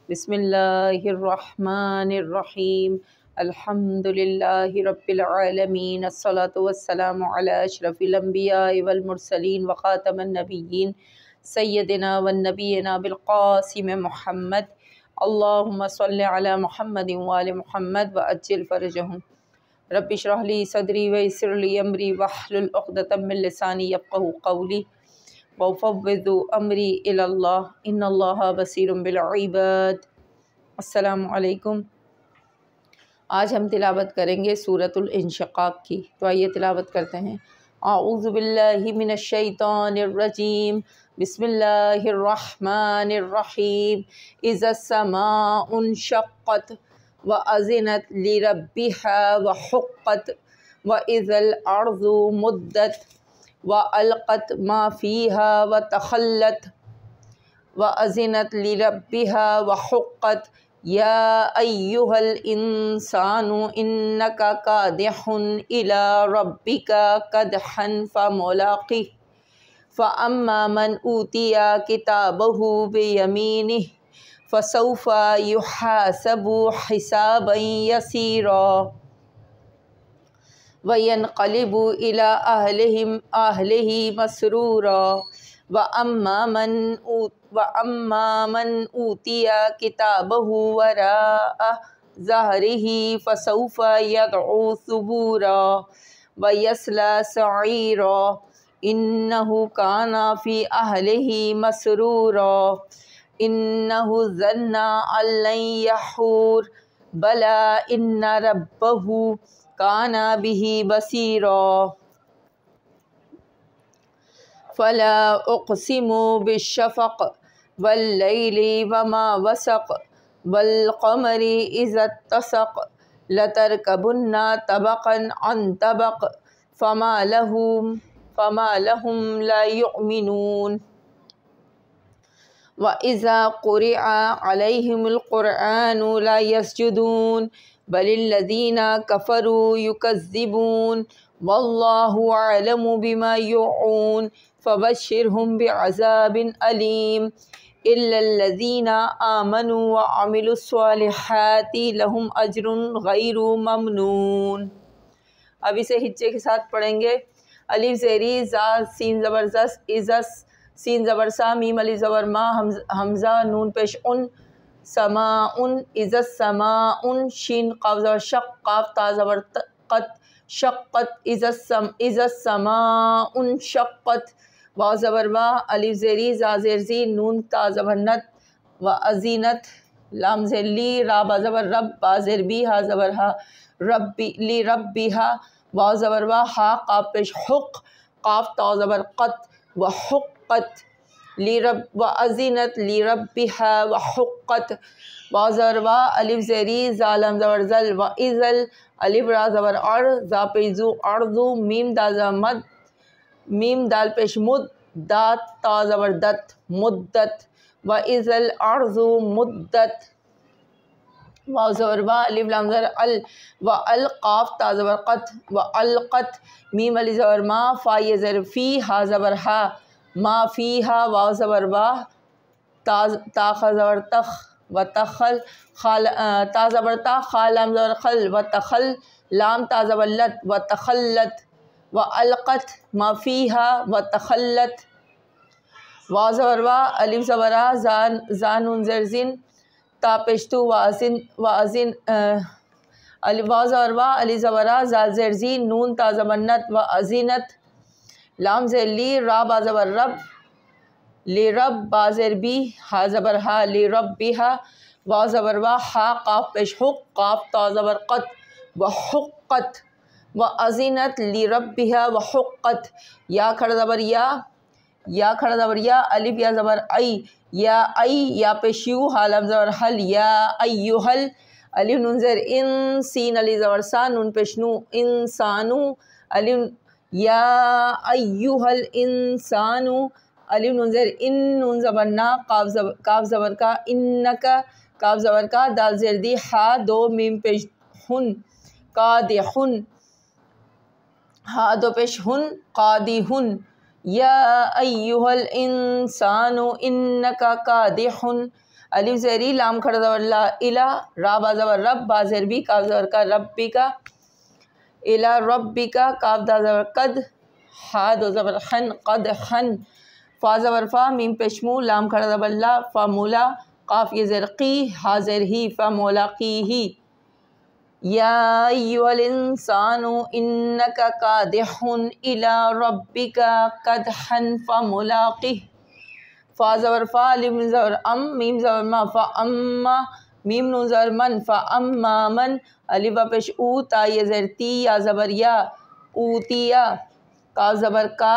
بسم اللہ الرحمن الرحیم الحمد للہ رب العالمین الصلاۃ والسلام علی اشرف الانبیاء والمرسلین وخاتم النبیین سیدنا والنبینا بالقاسم محمد اللہم صل علی محمد وآل محمد وعجل فرجہم رب اشرح لی صدری ویسر لی امری واحلل عقدۃ من لسانی یفقہوا قولی وَأُفَوِّضُ أَمْرِي إِلَى اللَّهِ إِنَّ اللَّهَ بَصِيرٌ بِالْعِبَادِ۔ السلام علیکم۔ آج ہم تلاوت کریں گے سورۃ الانشقاق کی، تو آئیے تلاوت کرتے ہیں۔ اعوذ باللہ من الشیطان الرجیم، بسم اللہ الرحمن الرحیم۔ اذا السماء انشقت وأذنت لربها وحقت وإذا الأرض مدت وألقت ما فيها وتخلت وأذنت لربها وحقت يا أيها الإنسان إنك كادح إلى ربك كدحا فملاقيه فأما من أوتي كتابه بيمينه فسوف يحاسب حسابا يسيرا وَيَنْقَلِبُ إِلَىٰ أَهْلِهِ مَسْرُورًا وَأَمَّا مَنْ أُوتِيَ كِتَابَهُ وَرَاءَ ظَهْرِهِ فَسَوْفَ يَدْعُو ثُبُورًا وَيَصْلَىٰ سَعِيرًا إِنَّهُ كَانَ فِي أَهْلِهِ مَسْرُورًا إِنَّهُ ظَنَّ أَن لَّن يَحُورَ بَلَىٰ إِنَّ رَبَّهُ كان به بصيرا فلا اقسم بالشفق والليل وما وسق والقمر اذا اتسق لتركبن طبقا عن طبق فما لهم لا يؤمنون وإذا قرئ عليهم القرآن لا يسجدون بل الذين كفروا يكذبون والله أعلم بما يوعون فبشرهم بعذاب أليم إلا الذين آمنوا وعملوا الصالحات لهم أجر غير ممنون۔ اب اسے ہجے کے ساتھ پڑھیں گے۔ الف زیری زا سین زبر زس ازس سین زبر سا میم الف زبر ما حمزہ نون پیش ان سماء اذا السماء شین قاف زبر شق قاف تا زبر قط شقت اذا السماء انشقت واو زبر وا الف زیری زا زیر زی نون تا زبر نت وازینت لام زیر لی را با زبر رب با زیر بی ہا زبر ہا ربی لی ربیہا واو زبر وا ہا قاف پیش حق قاف تا زبر قط وحقت لرب وأذنت لربها وحقت واو زبر وا الف زیری زا لام زبر زل وإذل الف را زبر ار زا پیش زو ارزو میم دال زبر مد میم دال پیش مد دات تا زبر دت مدت وإذل ارض مدت واو زبر وا الف لام زبر ال والقاف تا زبر قط والقت میم الف زبر ما فا یہ زبر فی ہا زبر ہا ما فیہا واو زبر وا تا خا زبر تخ وتخل تا زبر تا خا لام زبر خل وتخل لام تا زبر لت وتخلت والقت ما فیہا وتخلت واو زبر وا الف زبر آ زا نون زیر زن تا پیشتو وازن واو زبر وا الف زبر آ زا زیر زین نون تا زبر نت وازنت لام زیر لی را با زبر رب لی رب با زیر بی ہا زبر ہا لی رب بیہا واو زبر وا ہا قاف پیش حق قاف تا زبر قط وحقت وازنت لی ربها وحقت یا کھڑا زبر یا کھڑا زبر یا الف یا زبر ای یا پیش یو ہا لام زبر حل یا ایہل الف نون زیر ان سین الف زبر سا نون پیش نو انسانو الف یا ایہا الانسان الف نون زیر ان نون زبر نا کاف زبر کا انکا کاف زبر کا دال زیر دی ہا دو میم پیش ہن قادحن ہا دو پیش ہن قادحن یا ایہا الانسان انکا قادحن الف زیری لام کھڑا زبر لا الا را با زبر رب با زیر بی کاف زبر کا ربی کا الا ربی کا کاف دا زبر قد ہا دو زبر خن قد خن فا زبر فا میم پیشمو لام کھڑا زبر لا فا مولا قاف یہ زیر قی ہا زیر ہی فا مولا قی ہی یا ایھا الانسان انک کادح الی ربک کدحا فملاقہ فا زبر فا الف زبر ام میم زبر ما فا اما میم نون زبر من فا اما من الف پیش او تا یہ زیر تی یا زبر یا اوتیا کاف زبر کا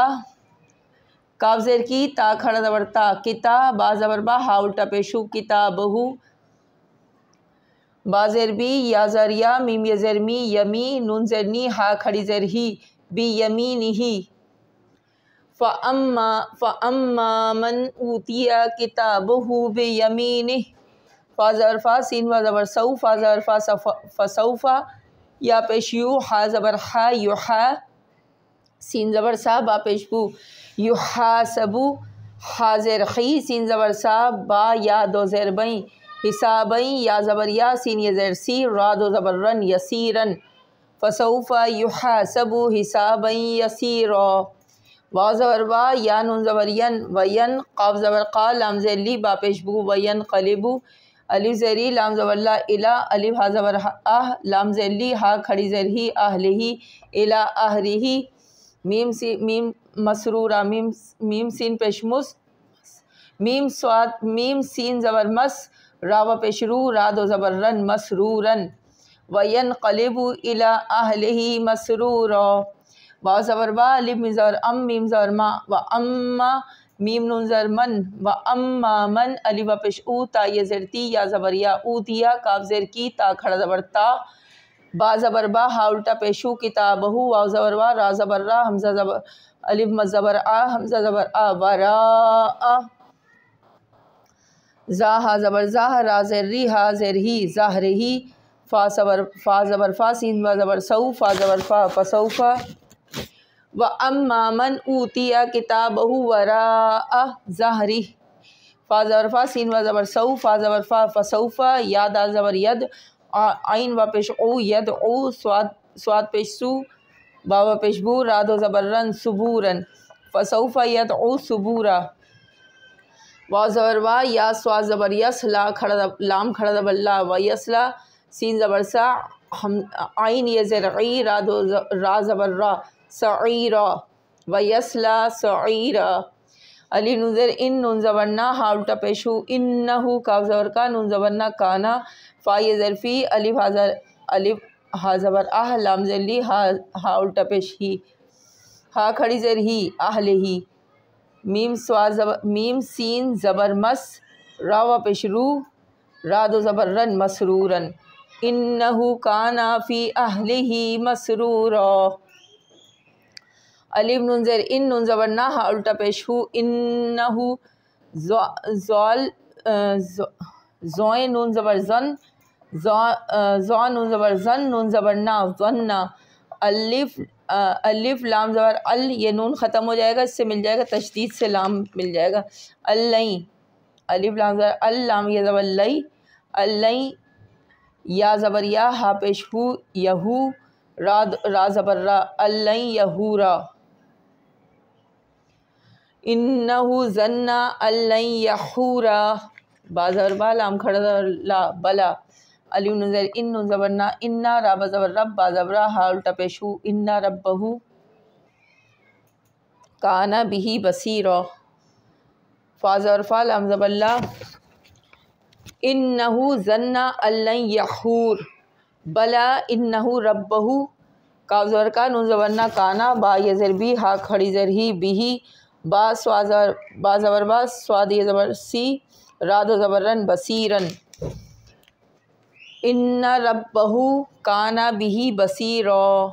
کاف زیر کی تا کھڑا زبر تا کتا با زبر با ہا الٹا پیشو کتابہو با زیر بی یا زر یا میم یا زر می یمی نون زر نی ہا کھڑی زر ہی بی یمینہ فَأَمَّا مَنْ أُوتِیَ کِتَابَهُ بِیَمِینِهِ فا زبر فا سین و زبر سو فا زبر فا فسوف یا پیش یو ہا زبر ہا یحا سین زبر سا با پیش بو یحاسبو ہا زیر خی سین زبر سا با یا دو زیر بیں حسابیں یا زبر یا سین یا زیر سی را دو زبر رن یسیرن فسوف یحاسبو حسابیں یسیرا وا زبر وا یا نون زبر ین وین قاف زبر قا لام زیر لی با پیش بو وین قلبو الف زیری لام زبر لا الا الف ہا زبر اہ لام زیر لی ہا کھڑی زیر ہی اہلہی الا اہرہی میم مسرورہ میم سین پیش مس میم سین زبر مس را و پیش رو را دو زبر رن مسرورن وینقلبو الی اہلہی مسرورا با زبر با الف میم زبر ام میم زبر ما و اما میم نون زبر من و اما من الف پیش او تا یہ زیر تی یا زبر یا اوتیا کاف زیر کی تا کھڑا زبر تا با زبر با ہا الٹا پیشو کتابہو واو زبر وا را زبر را حمزہ زبر الف مد زبر آ حمزہ زبر آ وراء زا ہا زبر زا را زیر ری ہا زیر ہی ظاہرہی فا زبر فا سین و زبر سو فا زبر فا فسوفا و اما من اوتی کتابہ وراء ظہرہ فا زبر فا سین و زبر سو فا زبر فا فسوفا یا دا زبر ید عین و پیش او ید او سواد پیش سو با و پیش بو را دو زبر رن صبورن فسوفا ید او صبورا وا زبر وا یا سواد زبر یس لام کھڑا زبر لا و یسلا سین زبر سا عین یہ زیر عی را زبر را سعیرا و یسلا سعیرا الف نون زیر ان نون زبر نا ہا الٹا پیشو انہو کاف زبر کا نون زبر نا کانا فا یہ زیر فی الف ہا زبر آہ لام زیر لی ہا الٹا پیش ہی ہا کھڑی زیر ہی اہلہی میم سین زبر مس را و پیش رو را دو زبر رن مسرورن انہو کانا فی اہلہی مسرورا الف نون زیر ان نون زبر نا ہا الٹا پیش ہو انہو زوئیں نون زبر زن زو نون زبر زن نون زبر نا ظننا الف لام زبر ال یہ نون ختم ہو جائے گا اس سے مل جائے گا تشدید سے لام مل جائے گا اللین الف لام زبر ال لام یہ زبر لئی اللین یا زبر یا ہا پیش ہو یہو را زبر را اللین یہورا انہو ظنّا اللین یحورا با زبر با لام کھڑا زبر لا بلا الف نون زیر ان نون زبر نا انا را با زبر رب با زبر ہا الٹا پیش ہو انا ربہو کانا بہی بصیرا فا زبر فا لام زبر لا انہو ظنّا اللین یحور بلا انہو ربہو کاف زبر کا نون زبر نا کانا با یہ زیر بی ہا کھڑی زیر ہی بہی با زبر با سواد یہ زبر سی را دو زبر رن بصیرن ان ربہو کانا بہی بصیرا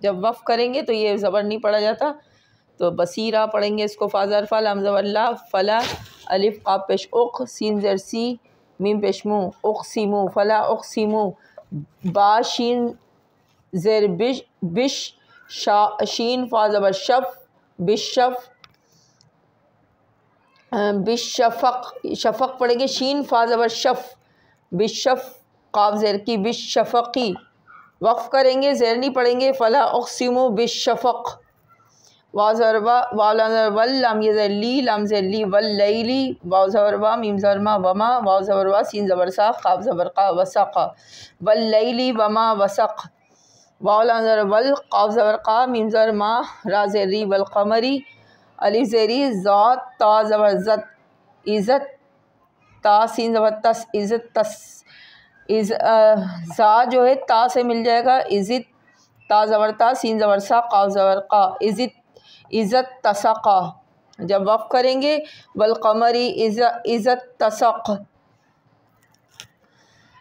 جب وقف کریں گے تو یہ زبر نہیں پڑھا جاتا تو بصیرہ پڑھیں گے اس کو فا زبر فا لام زبر لا فلا الف قاف پیش اق سین زیر سی میم پیش مو اقسمو فلا اقسمو با شین زیر بش شین فا زبر شف بشف بالشفق، شفق پڑھیں گے شین فا زبر شف، بالشف قاف زیر کی، بالشفقی وقف کریں گے زیر نہیں پڑھیں گے، فلا اقسم بالشفق، واو زبر وا، واو لام زبر ول، لام یہ زیر لی، لام زیر لی، واللیلی، واو زبر وا، میم زبر ما، وما، واو زبر وا، سین زبر سا، قاف زبر قا، وسق، واللیلی وما وسق، واو لام زبر ول، قاف زبر قا، میم زبر ما، را زیر ری، والقمری، الف زیری، ذات، تا زبر زت، عزت، تا سین زبر تس، عزت تس، زا جو ہے تا سے مل جائے گا، عزت، تا زبر تا، سین زبر سا، قاف زبر قا، عزت، عزت تسقا، جب وقف کریں گے والقمری عزت تسق،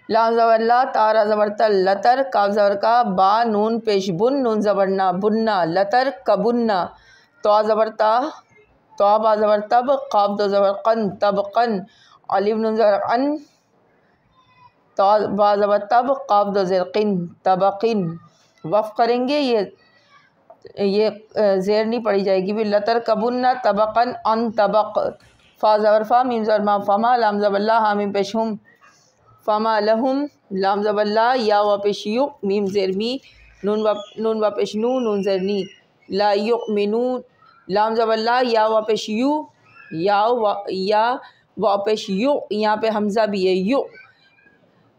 لام زبر لا، تا را زبر تل، لتر، کاف زبر کا، با نون پیش بن، نون زبر نا، بننا، لتر کبننا، تو زبر تا، تو با زبر تب، قاف دو زبر قن، تب قن، الف نون زبر ان، تو با زبر تب، قاف دو زیر قن، تبقن، وقف کریں گے یہ زیر نہیں پڑھی جائے گی بھی، لتر کبننا تبقن ان طبق، فا زبر فا، میم زبر ما، فما، لام زبر لا، ہا میم پیش ہم، فما لہم، لام زبر لا، یا و پیش یو، میم زیر می، نون و پیش نو، نون زیر نی، لا یؤمنون، لام زبر لا، یا و پیش یو، یا و پیش یو، یہاں پہ حمزہ بھی ہے، یو،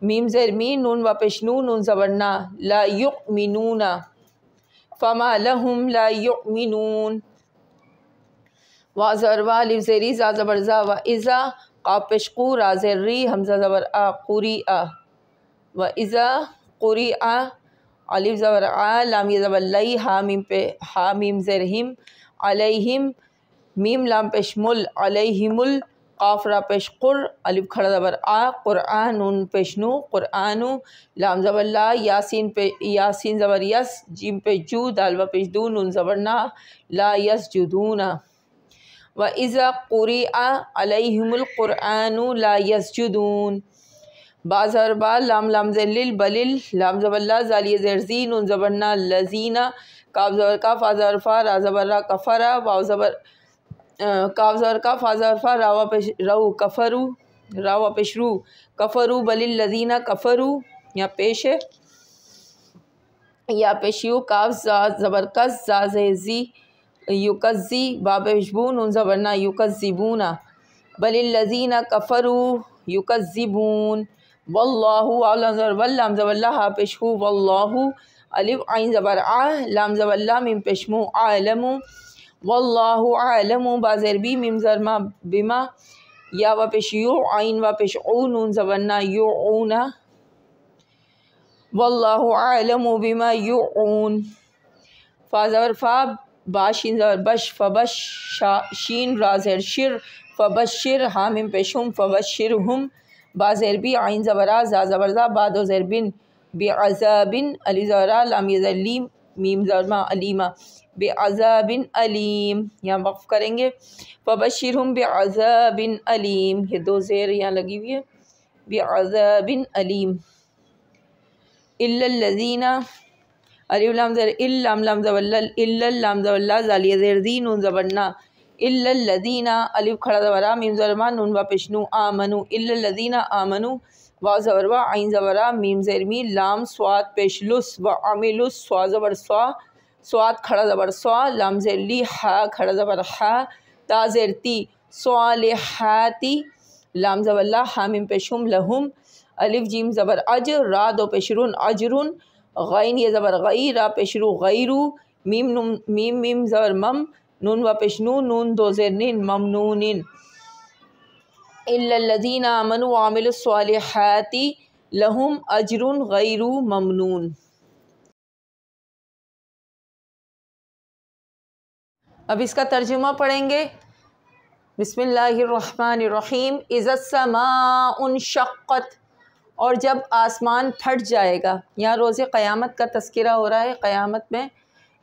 میم زیر می، نون و پیش نو، نون زبر نا، لا یؤمنون، فما لہم لا یؤمنون، وا زبر وا، الف زیری، زا زبر زا، و اذا، قاف پیش قو، را زیر ری، حمزہ زبر آ، قریآ، و اذا قریآ، الف زبر آ، لام یہ زبر لئی، ہا میم زیر ہم، علیہم، میم لام پیش مل، علیہم ال، قاف را پیش قر، الف کھڑا زبر آ، قرآن، نون پیش نو، قرآنو، لام زبر لا، یاسین زبر یس، جیم پیش جو، دال و پیش دو، نون زبر نا، لا یسجدون، و اذا قرئ علیہم القرآن لا یسجدون، با زبر با، لام زیر لل، بلل، لام زبر لا، زالیہ زیر زی، نون زبر نا، لذینا، کاف زبر کا، فا زبر فا، را زبر را، کفرا، واو زبر کاف زبر کا، فا زبر فا، راوا پیش رو، کفرو، راوا پیش رو، کفرو، بل الذین کفرو، یہاں پیش ہے، یا پیش یو، کاف زبر کس، زا زی، یکزی، با پیش بو، نون زبر نا، یکذبونا، بل الذین کفروا یکذبون، واللہ، واو لام زبر ول، لام زبر لا، ہا پیش ہو، واللہ، الف عین زبر آ، لام زبر لا، میم پیش مو، عالم، واللہ عالم، با زیر بی، میم زبر ما، بما، یا و پیش یو، عین و پیش او، نون زبر نا، یوعونا، واللہ عالم بما یوعون، فا زبر فا، با شین زبر بش، فبش، شین را زیر شر، فبشر، ہا میم پیش ہم، فبشرہم، با زیر بی، عین زبر آ، زا زبر زا، با دو زیر بن، بعذاب، الف زبر آ، لام یہ زیر لیم، میم زبر ما، علیما، بعذاب علیم، یہاں وقف کریں گے، فبشرہم بعذاب علیم، یہ دو زیر یہاں لگی ہوئی ہے، بعذاب علیم، الا الذین، الف لام زبر ال، لام زبر لل، الا، لام زبر لا، زالیہ زیر دی، نون زبر نا، الا الذین، الف کھڑا زبر آ، میم زبر ما، نون و پیش نو، آمنو، الا الذین آمنو، واو زبر وا، عین زبر آ، میم زیر می، لام صاد پیش لس، و عملوا، سوا زبر سوا، صاد کھڑا زبر سوا، لام زیر لی، ہا کھڑا زبر ہا، تا زیر تی، صالحاتی، لام زبر لا، ہا میم پیش ہم، لہم، الف جیم زبر اج، را دو پیش رن، اجرن، غین یہ زبر غی، را پیش رو، غیرو، میم زبر مم، نون و پیش نو، نون دو زیر نین، ممنونن، الا الذین آمنوا وعملوا الصالحات لہم اجر غیر ممنون۔ اب اس کا ترجمہ پڑھیں گے، بسم اللہ الرحمن الرحیم، اذا السماء انشقت، اور جب آسمان پھٹ جائے گا، یہاں روز قیامت کا تذکرہ ہو رہا ہے، قیامت میں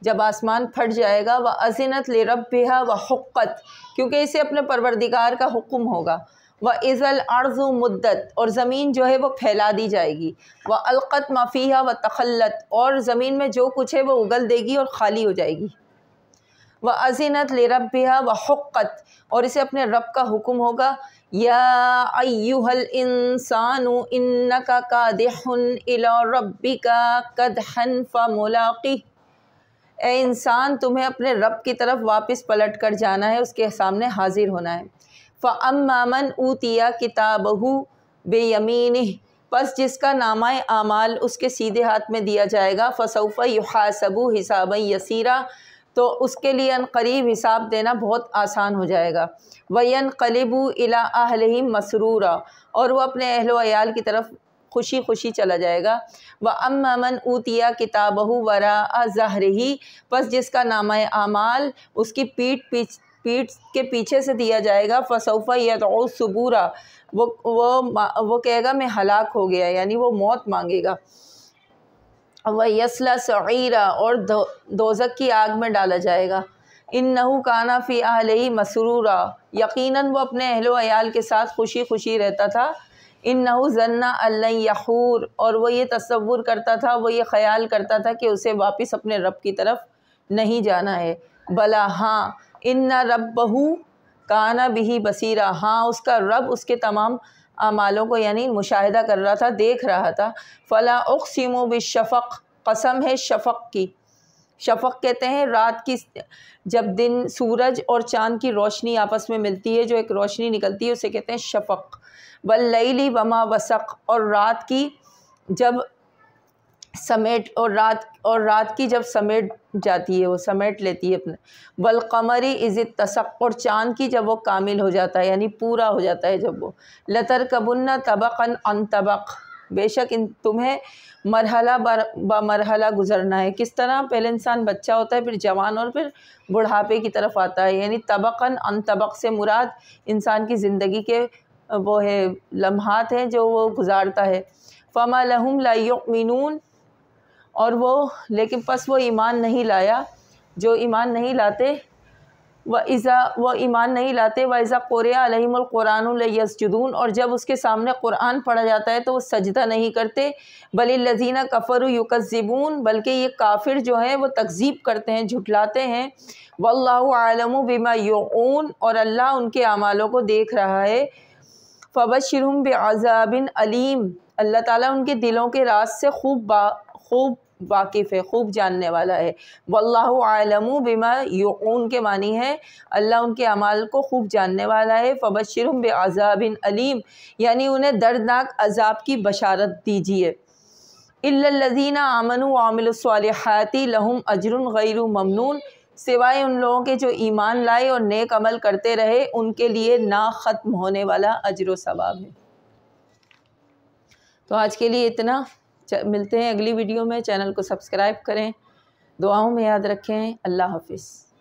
جب آسمان پھٹ جائے گا، وَأَذِنَتْ لِرَبِّهَا وَحُقَّتْ، کیونکہ اسے اپنے پروردگار کا حکم ہوگا، وَإِذَا الْأَرْضُ مُدَّتْ، اور زمین جو ہے وہ پھیلا دی جائے گی، وَأَلْقَتْ مَا فِيهَا وَتَخَلَّتْ، اور زمین میں جو کچھ ہے وہ اگل دے گی اور خالی ہو جائے گی، وَأَذِنَتْ لِرَبِّهَا وَحُقَّتْ، اور اسے اپنے رب کا حکم ہوگا، یا ایھا الانسان انک کادح الی ربک کدحا فملاقیہ، اے انسان تمہیں اپنے رب کی طرف واپس پلٹ کر جانا ہے، اس کے سامنے حاضر ہونا ہے۔ فَأَمَّا مَنْ أُوتِیَ کِتَابَهُ بِیَمِینِهِ، پس جس کا نامہ اعمال اس کے سیدھے ہاتھ میں دیا جائے گا، فَسَوْفَ يُحَاسَبُ حِسَابًا یَسِیرًا، تو اس کے لیے عنقریب حساب دینا بہت آسان ہو جائے گا۔ وَيَنْقَلِبُ إِلَىٰ أَهْلِهِ مَسْرُورًا، اور وہ اپنے اہل و عیال کی طرف خوشی خوشی چلا جائے گا۔ وَأَمَّا مَنْ أُوتِیَ کِتَابَهُ وَرَاءَ ظَهْرِهِ، پس جس کا نامہ اعمال اس کی پیٹھ کے پیچھے سے دیا جائے گا، فَسَوْفَ يَدْعُو ثُبُورًا، وہ کہے گا میں ہلاک ہو گیا، یعنی وہ موت مانگے گا۔ وَيَصْلَىٰ سَعِیرًا، اور دوزخ کی آگ میں ڈالا جائے گا۔ إِنَّهُ كَانَ فِي أَهْلِهِ مَسْرُورًا، یقیناً وہ اپنے اہل و عیال کے ساتھ خوشی خوشی رہتا تھا۔ إِنَّهُ ظَنَّ أَن لَّن يَحُورَ، اور وہ یہ تصور کرتا تھا، وہ یہ خیال کرتا تھا کہ اسے واپس اپنے رب کی طرف نہیں جانا ہے۔ بلا، ہاں، إِنَّ رَبَّهُ كَانَ بِهِ بَصِيرًا، ہاں اس کا رب اس کے تمام اعمالوں کو یعنی مشاہدہ کر رہا تھا، دیکھ رہا تھا۔ فَلَا أُقْسِمُ بِالشَّفَقِ، قسم ہے شفق کی۔ شفق کہتے ہیں رات کی، جب دن سورج اور چاند کی روشنی آپس میں ملتی ہے جو ایک روشنی نکلتی ہے، اسے کہتے ہیں شفق۔ وَاللَّيْلِ وَمَا وَسَقَ، اور رات کی جب رات کی جب سمیٹ جاتی ہے، وہ سمیٹ لیتی ہے اپنے۔ وَالْقَمَرِ إِذِ اتَّسَقَ، اور چاند کی جب وہ کامل ہو جاتا ہے یعنی پورا ہو جاتا ہے جب وہ۔ لَتَرْكَبُنَّ طَبَقًا عَن طَبَقٍ، بے شک تمہیں مرحلہ مرحلہ گزرنا ہے۔ کس طرح؟ پہلے انسان بچہ ہوتا ہے، پھر جوان، اور پھر بڑھاپے کی طرف آتا ہے، یعنی طبقاً عن طبق سے مراد انسان کی زندگی کے وہ ہے لمحات ہیں جو وہ گزارتا ہے۔ فَمَا لَهُمْ لَا يُؤْمِنُونَ، اور وہ لیکن پس وہ ایمان نہیں لایا جو ایمان نہیں لاتے، وہ ایمان نہیں لاتے۔ وَإِذَا قُرِئَ عَلَيْهِمُ الْقُرْآنُ لَيَسْجُدُونَ، اور جب اس کے سامنے قرآن پڑھا جاتا ہے تو وہ سجدہ نہیں کرتے۔ بَلِ الَّذِينَ كَفَرُوا يُكَذِّبُونَ، بلکہ یہ کافر جو ہیں وہ تکذیب کرتے ہیں، جھٹلاتے ہیں۔ وَاللَّهُ أَعْلَمُ بِمَا يُوعُونَ، اور اللہ ان کے اعمالوں کو دیکھ رہا ہے۔ فَبَشِّرْهُم بِعَذَابٍ أَلِيمٍ، اللہ تعالیٰ ان کے دلوں کے راز سے خوب واقف ہے، خوب جاننے والا ہے۔ واللہ عالم بما یوعون کے معنی ہے اللہ ان کے اعمال کو خوب جاننے والا ہے۔ فبشرہم بعذاب علیم، یعنی انہیں دردناک عذاب کی بشارت دیجیے۔ الا الذین آمنوا وعملوا الصالحات لہم اجر غیر ممنون، سوائے ان لوگوں کے جو ایمان لائے اور نیک عمل کرتے رہے، ان کے لیے نہ ختم ہونے والا اجر و ثواب ہے۔ تو آج کے لیے اتنا، ملتے ہیں اگلی ویڈیو میں۔ چینل کو سبسکرائب کریں، دعاؤں میں یاد رکھیں۔ اللہ حافظ۔